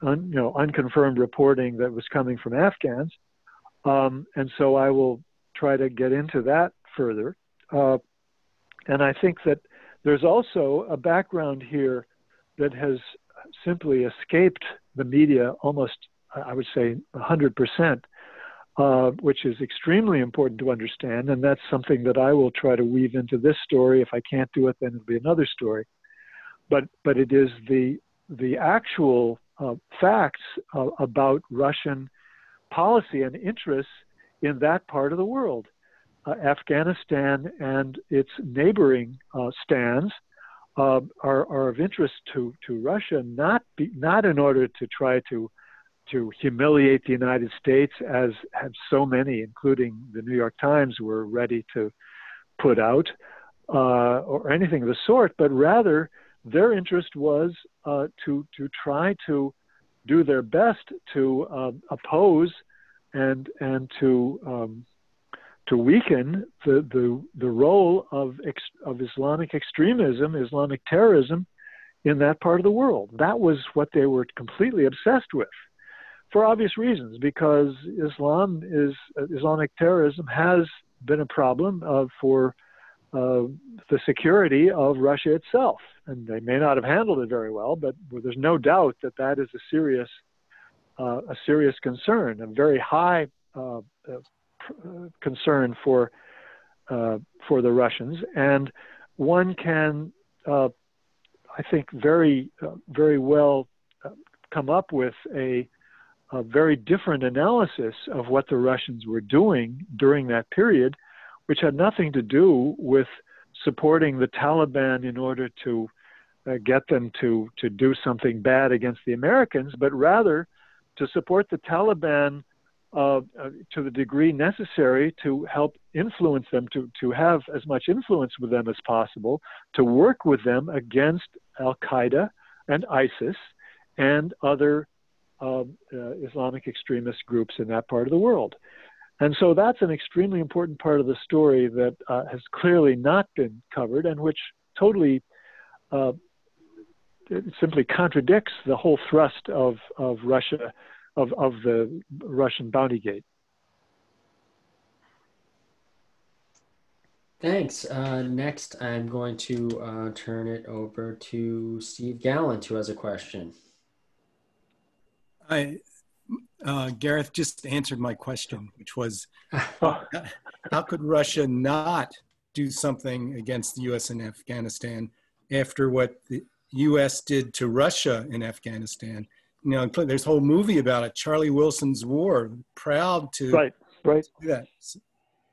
unconfirmed reporting that was coming from Afghans. And so I will try to get into that further. And I think that there's also a background here that has simply escaped the media almost, I would say, 100%, which is extremely important to understand. And that's something that I will try to weave into this story. If I can't do it, then it'll be another story. But it is the actual facts about Russian policy and interests in that part of the world. Afghanistan and its neighboring stands are of interest to Russia, not in order to try to humiliate the United States, as have so many, including the New York Times, were ready to put out, or anything of the sort, but rather their interest was to try to do their best to oppose and to weaken the role of Islamic extremism, Islamic terrorism in that part of the world. That was what they were completely obsessed with, for obvious reasons, because Islamic terrorism has been a problem for the security of Russia itself. And they may not have handled it very well, but there's no doubt that that is a serious concern, a very high concern for the Russians. And one can, I think, very well come up with a very different analysis of what the Russians were doing during that period, which had nothing to do with supporting the Taliban in order to get them to do something bad against the Americans, but rather to support the Taliban to the degree necessary to help influence them, to have as much influence with them as possible, to work with them against Al-Qaeda and ISIS and other Islamic extremist groups in that part of the world. And so that's an extremely important part of the story that has clearly not been covered, and which totally it simply contradicts the whole thrust of Russia, of the Russian Bountygate. Thanks. Next, I'm going to turn it over to Steve Gallant, who has a question. Gareth just answered my question, which was, how could Russia not do something against the U.S. in Afghanistan after what the U.S. did to Russia in Afghanistan? You know, there's a whole movie about it, Charlie Wilson's War, proud to do that.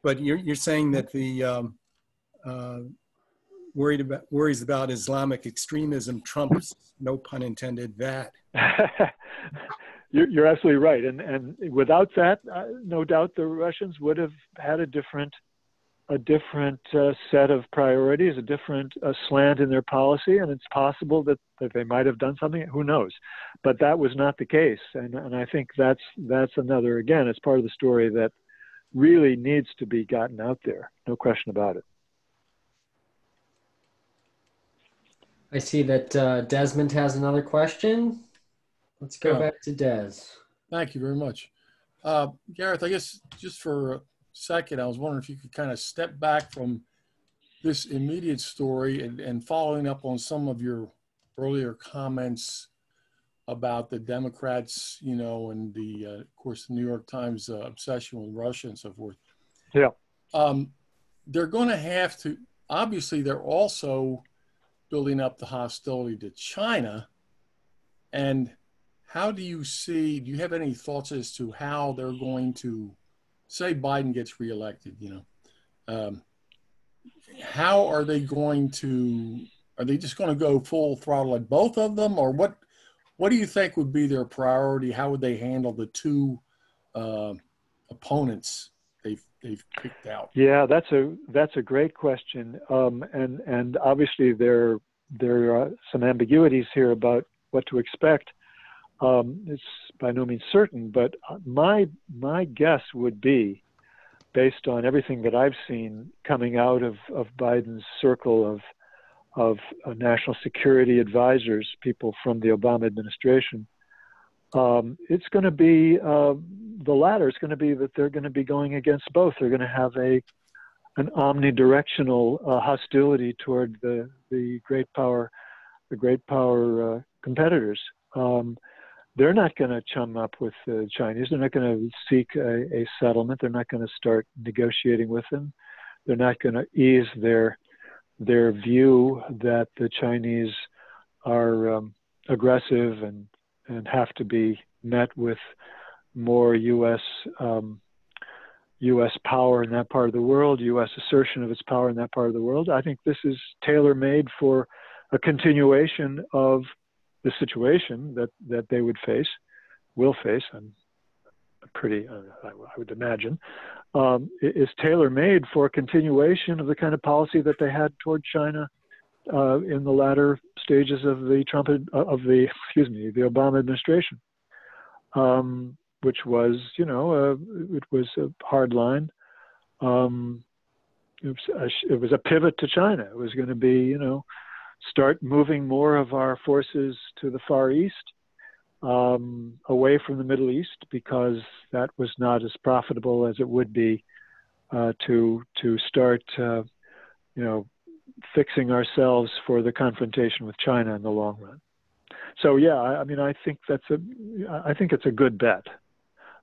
But you're saying that the worries about Islamic extremism trumps, no pun intended, that. You're absolutely right, and without that, no doubt the Russians would have had a different set of priorities, a different slant in their policy, and it's possible that they might have done something. Who knows? But that was not the case, and I think that's another, again, it's part of the story that really needs to be gotten out there. No question about it. I see that Desmond has another question. Let's go back to Des. Thank you very much. Gareth, I guess just for a second, I was wondering if you could kind of step back from this immediate story and following up on some of your earlier comments about the Democrats, you know, and the, of course, the New York Times obsession with Russia and so forth. Yeah. They're going to have to, obviously, they're also building up the hostility to China. And how do you have any thoughts as to how they're going to, say Biden gets reelected, you know, how are they going to, are they just going to go full throttle at both of them, or what do you think would be their priority? How would they handle the two opponents they've picked out? Yeah, that's a great question, and obviously there are some ambiguities here about what to expect. It's by no means certain, but my guess would be, based on everything that I've seen coming out of Biden's circle of national security advisors, people from the Obama administration, it's going to be the latter. It's going to be that they're going to be going against both. They're going to have an omnidirectional hostility toward the great power competitors. They're not going to chum up with the Chinese. They're not going to seek a settlement. They're not going to start negotiating with them. They're not going to ease their view that the Chinese are aggressive and have to be met with more U.S. power in that part of the world, U.S. assertion of its power in that part of the world. I think this is tailor-made for a continuation of the situation that they will face, and pretty, I would imagine, is tailor-made for a continuation of the kind of policy that they had toward China in the latter stages of the the Obama administration, which was, it was a hard line. It was a pivot to China. It was going to be, start moving more of our forces to the Far East, away from the Middle East, because that was not as profitable as it would be to start, fixing ourselves for the confrontation with China in the long run. So yeah, I think it's a good bet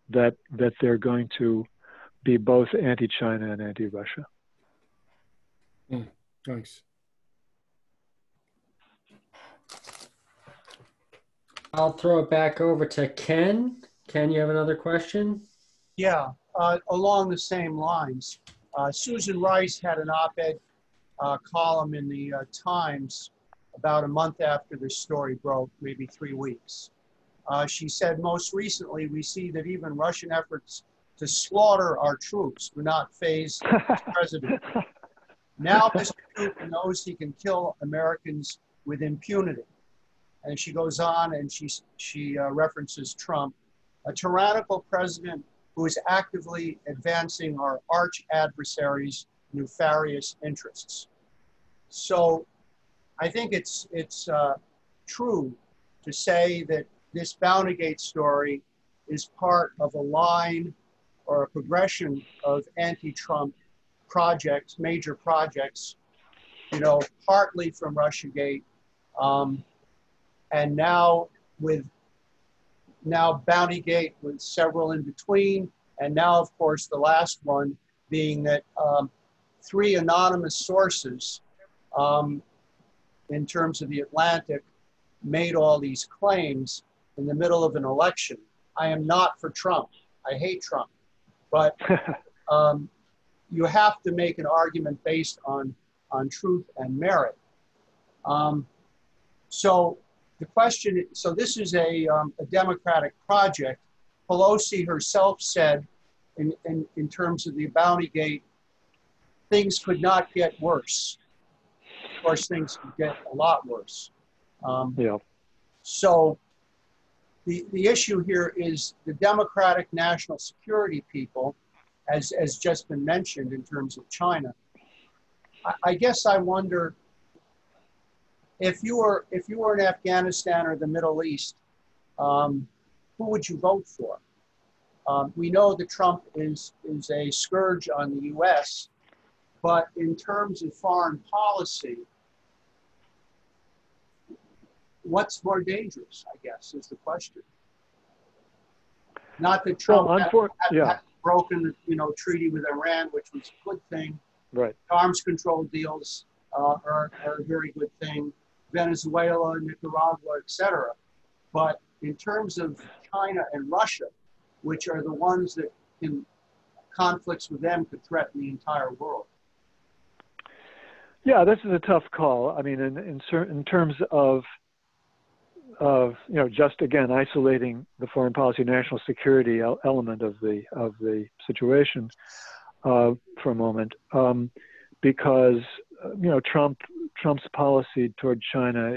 that they're going to be both anti-China and anti-Russia. Thanks. I'll throw it back over to Ken. Ken, you have another question? Yeah, along the same lines. Susan Rice had an op-ed column in the Times about a month after this story broke, maybe 3 weeks. She said, most recently, we see that even Russian efforts to slaughter our troops do not faze the president. Now Mr. Putin knows he can kill Americans with impunity. And she goes on and she references Trump, a tyrannical president who is actively advancing our arch adversaries' nefarious interests. So I think it's true to say that this Bountygate story is part of a line or a progression of anti-Trump projects, major projects, you know, partly from Russiagate, and now with Bountygate with several in between, and now, of course, the last one being that 3 anonymous sources in terms of the Atlantic made all these claims in the middle of an election. I am not for Trump. I hate Trump. But you have to make an argument based on truth and merit. So the question, so this is a democratic project. Pelosi herself said in terms of the Bountygate, things could not get worse. Of course, things could get a lot worse. Yeah. So the issue here is the Democratic national security people, as just been mentioned in terms of China. I guess I wonder if you were in Afghanistan or the Middle East, who would you vote for? We know that Trump is a scourge on the U.S., but in terms of foreign policy, what's more dangerous, I guess, is the question. Not that Trump had broken, you know, treaty with Iran, which was a good thing. Right. Arms control deals are a very good thing. Venezuela, Nicaragua, etc. But in terms of China and Russia, which are the ones that in conflicts with them could threaten the entire world. Yeah, this is a tough call. I mean, in terms of you know, just again isolating the foreign policy, national security element of the situation for a moment, because you know Trump's policy toward China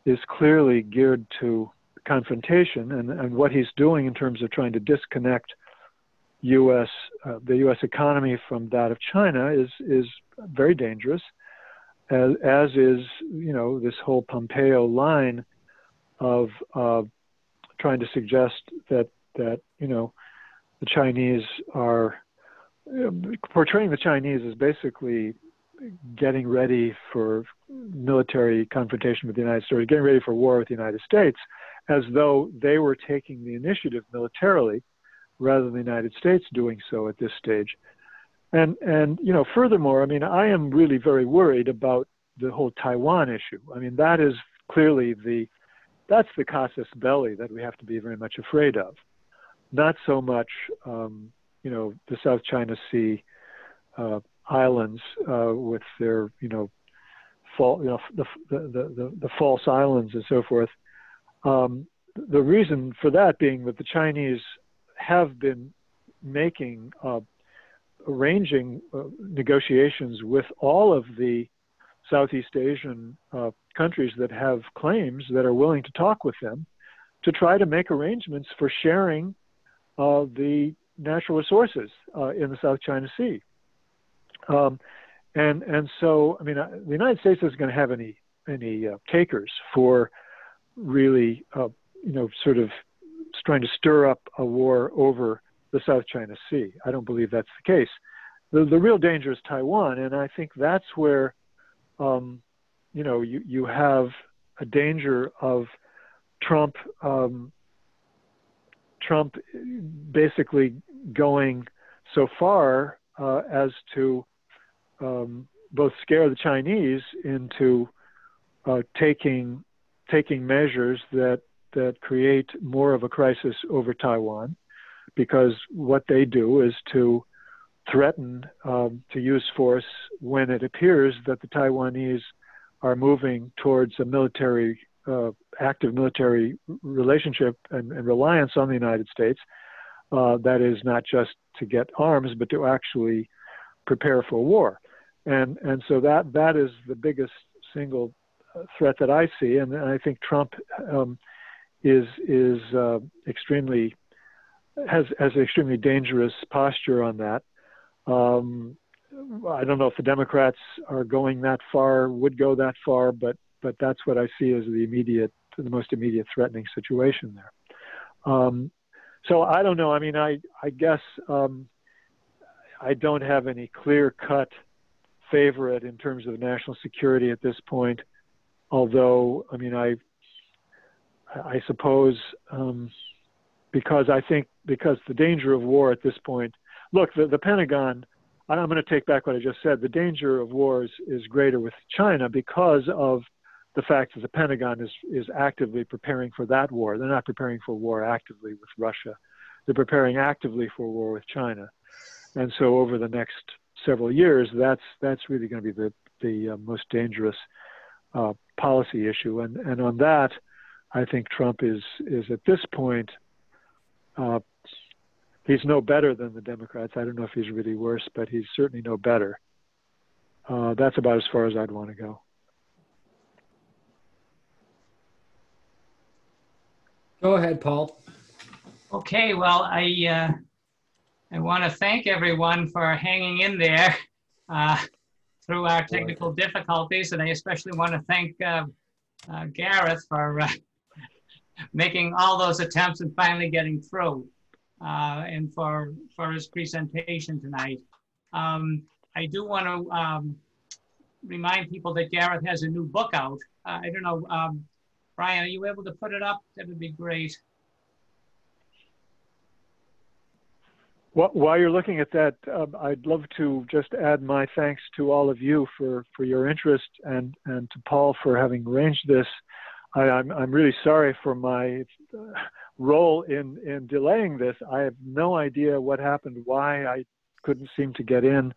is clearly geared to confrontation, and what he's doing in terms of trying to disconnect the U.S. economy from that of China is very dangerous, as is, you know, this whole Pompeo line of trying to suggest that you know the Chinese are portraying the Chinese as basically getting ready for military confrontation with the United States, getting ready for war with the United States, as though they were taking the initiative militarily rather than the United States doing so at this stage. And you know, furthermore, I mean, I am really very worried about the whole Taiwan issue. I mean, that is clearly that's the casus belli that we have to be very much afraid of. Not so much, you know, the South China Sea islands with their, you know, the false islands and so forth. The reason for that being that the Chinese have been making, arranging negotiations with all of the Southeast Asian countries that have claims that are willing to talk with them to try to make arrangements for sharing the natural resources in the South China Sea. And so, I mean, the United States isn't going to have any takers for really, you know, sort of trying to stir up a war over the South China Sea. I don't believe that's the case. The real danger is Taiwan, and I think that's where, you know, you have a danger of Trump basically going so far as to both scare the Chinese into taking measures that create more of a crisis over Taiwan, because what they do is to threaten to use force when it appears that the Taiwanese are moving towards a active military relationship and reliance on the United States. That is not just to get arms, but to actually prepare for war. And so that is the biggest single threat that I see. And I think Trump is extremely has an extremely dangerous posture on that. I don't know if the Democrats are going that far, would go that far, but that's what I see as the most immediate threatening situation there. So I don't know. I mean, I guess I don't have any clear-cut favorite in terms of national security at this point. Although, I mean, I suppose because the danger of war at this point. Look, the Pentagon. I'm going to take back what I just said. The danger of war is greater with China because of the fact that the Pentagon is actively preparing for that war. They're not preparing for war actively with Russia. They're preparing actively for war with China. And so over the next several years, that's really going to be the most dangerous policy issue. And on that, I think Trump is at this point, he's no better than the Democrats. I don't know if he's really worse, but he's certainly no better. That's about as far as I'd want to go. Go ahead, Paul. Okay, well, I want to thank everyone for hanging in there through our technical difficulties, and I especially want to thank Gareth for making all those attempts and finally getting through, and for his presentation tonight. I do want to remind people that Gareth has a new book out. I don't know, Brian, are you able to put it up? That would be great. Well, while you're looking at that, I'd love to just add my thanks to all of you for your interest and to Paul for having arranged this. I'm really sorry for my role in delaying this. I have no idea what happened, why I couldn't seem to get in,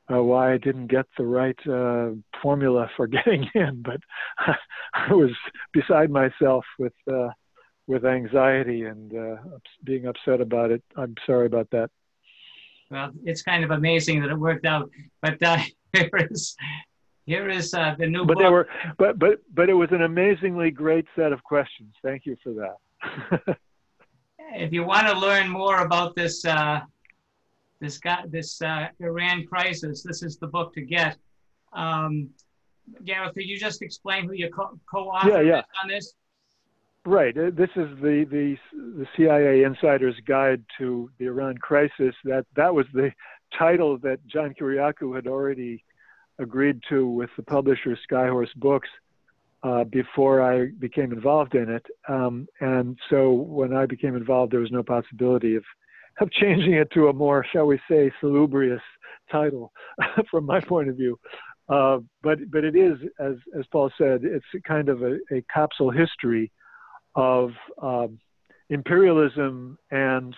why I didn't get the right formula for getting in, but I was beside myself with anxiety and being upset about it. I'm sorry about that. Well, it's kind of amazing that it worked out. But here is the new book. But it was an amazingly great set of questions. Thank you for that. If you want to learn more about this Iran crisis, this is the book to get. Gareth, could you just explain who your co-author is on this? Right. This is the CIA Insider's Guide to the Iran Crisis. That was the title that John Kiriakou had already agreed to with the publisher Skyhorse Books before I became involved in it. And so when I became involved, there was no possibility of changing it to a more, shall we say, salubrious title from my point of view. But it is, as Paul said, it's kind of a capsule history of imperialism and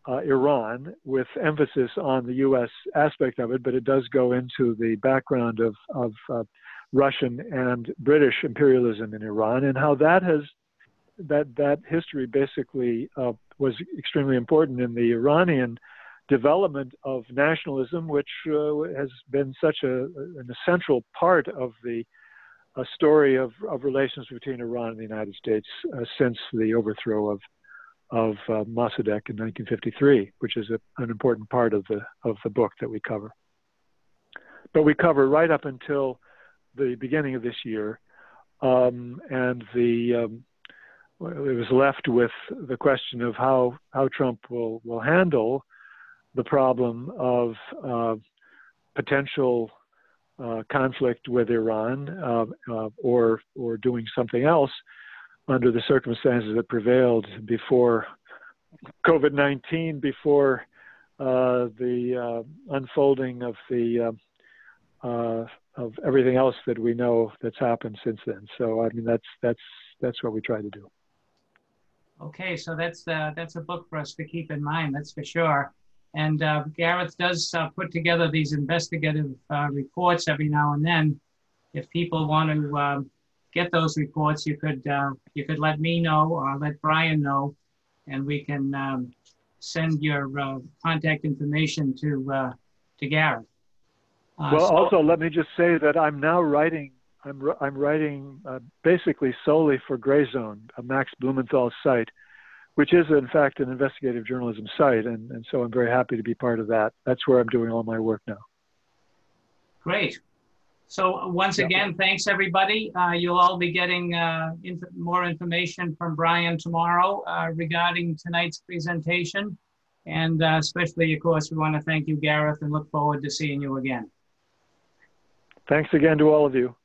Iran, with emphasis on the U.S. aspect of it, but it does go into the background of Russian and British imperialism in Iran, and how that history basically was extremely important in the Iranian development of nationalism, which has been such an essential part of the story of relations between Iran and the United States since the overthrow of Mossadegh in 1953, which is an important part of the book that we cover. But we cover right up until the beginning of this year, and it was left with the question of how Trump will handle the problem of potential conflict with Iran, or doing something else under the circumstances that prevailed before COVID-19, before the unfolding of everything else that we know that's happened since then. So I mean that's what we try to do. Okay, so that's a book for us to keep in mind. That's for sure. And Gareth does put together these investigative reports every now and then. If people want to get those reports, you could let me know or let Brian know, and we can send your contact information to Gareth. Also, let me just say that I'm now writing. I'm writing basically solely for Gray Zone, a Max Blumenthal's site, which is in fact an investigative journalism site, and so I'm very happy to be part of that. That's where I'm doing all my work now. Great. So once again, thanks everybody. You'll all be getting more information from Brian tomorrow regarding tonight's presentation. And especially, of course, we want to thank you, Gareth, and look forward to seeing you again. Thanks again to all of you.